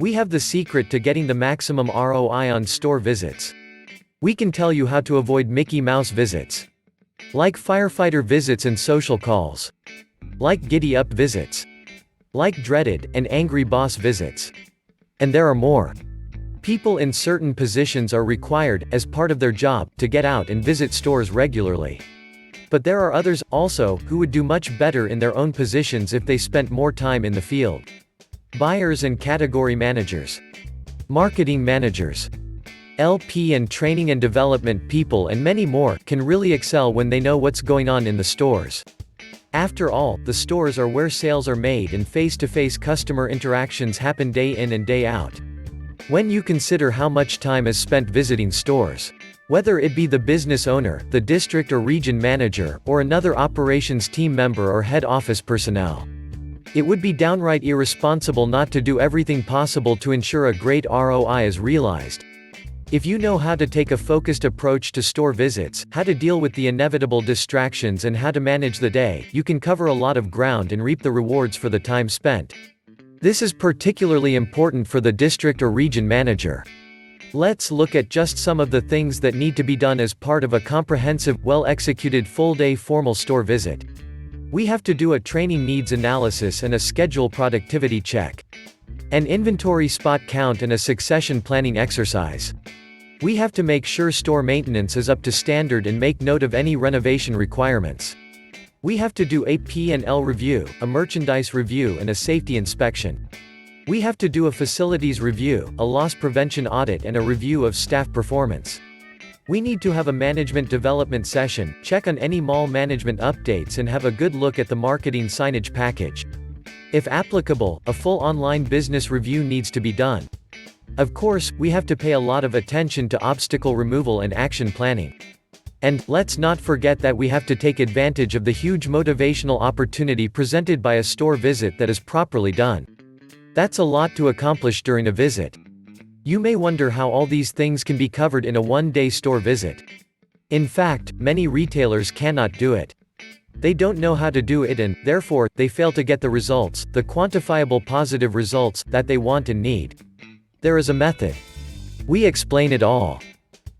We have the secret to getting the maximum ROI on store visits. We can tell you how to avoid Mickey Mouse visits, like firefighter visits and social calls, like giddy-up visits, like dreaded and angry boss visits. And there are more. People in certain positions are required, as part of their job, to get out and visit stores regularly. But there are others, also, who would do much better in their own positions if they spent more time in the field. Buyers and category managers, marketing managers, LP and training and development people and many more, can really excel when they know what's going on in the stores. After all, the stores are where sales are made and face-to-face customer interactions happen day in and day out. When you consider how much time is spent visiting stores, whether it be the business owner, the district or region manager, or another operations team member or head office personnel, it would be downright irresponsible not to do everything possible to ensure a great ROI is realized. If you know how to take a focused approach to store visits, how to deal with the inevitable distractions and how to manage the day, you can cover a lot of ground and reap the rewards for the time spent. This is particularly important for the district or region manager. Let's look at just some of the things that need to be done as part of a comprehensive, well-executed full-day formal store visit. We have to do a training needs analysis and a schedule productivity check, an inventory spot count and a succession planning exercise. We have to make sure store maintenance is up to standard and make note of any renovation requirements. We have to do a P&L review, a merchandise review and a safety inspection. We have to do a facilities review, a loss prevention audit and a review of staff performance. We need to have a management development session, check on any mall management updates and have a good look at the marketing signage package. If applicable, a full online business review needs to be done. Of course, we have to pay a lot of attention to obstacle removal and action planning. And, let's not forget that we have to take advantage of the huge motivational opportunity presented by a store visit that is properly done. That's a lot to accomplish during a visit. You may wonder how all these things can be covered in a one-day store visit. In fact, many retailers cannot do it. They don't know how to do it and, therefore, they fail to get the results, the quantifiable positive results, that they want and need. There is a method. We explain it all.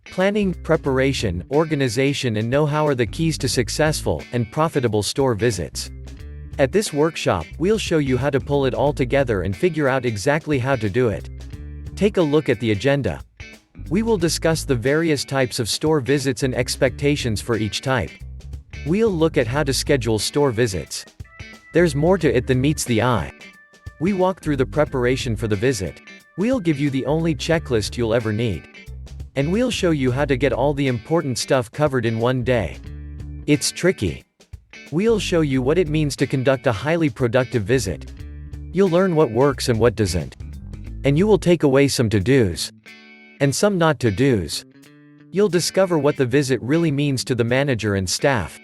Planning, preparation, organization and know-how are the keys to successful and profitable store visits. At this workshop, we'll show you how to pull it all together and figure out exactly how to do it. Take a look at the agenda. We will discuss the various types of store visits and expectations for each type. We'll look at how to schedule store visits. There's more to it than meets the eye. We walk through the preparation for the visit. We'll give you the only checklist you'll ever need. And we'll show you how to get all the important stuff covered in one day. It's tricky. We'll show you what it means to conduct a highly productive visit. You'll learn what works and what doesn't. And you will take away some to-dos. And some not to-dos. You'll discover what the visit really means to the manager and staff.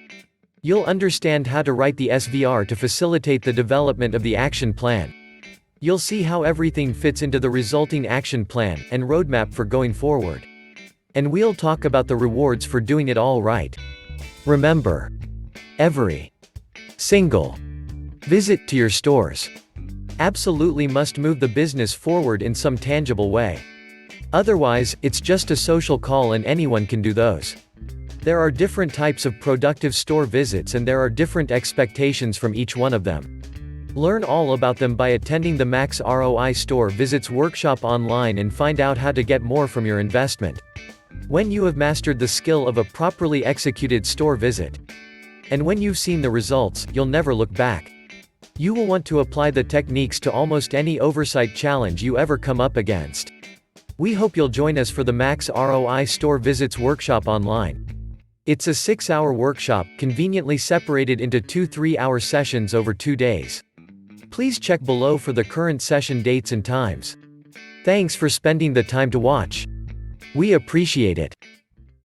You'll understand how to write the SVR to facilitate the development of the action plan. You'll see how everything fits into the resulting action plan and roadmap for going forward. And we'll talk about the rewards for doing it all right. Remember, every single visit to your stores absolutely must move the business forward in some tangible way. Otherwise, it's just a social call and anyone can do those. There are different types of productive store visits and there are different expectations from each one of them. Learn all about them by attending the Max ROI Store Visits Workshop online and find out how to get more from your investment. When you have mastered the skill of a properly executed store visit, and when you've seen the results, you'll never look back. You will want to apply the techniques to almost any oversight challenge you ever come up against. We hope you'll join us for the Max ROI Store Visits Workshop online. It's a 6-hour workshop, conveniently separated into 2 3-hour sessions over 2 days. Please check below for the current session dates and times. Thanks for spending the time to watch. We appreciate it.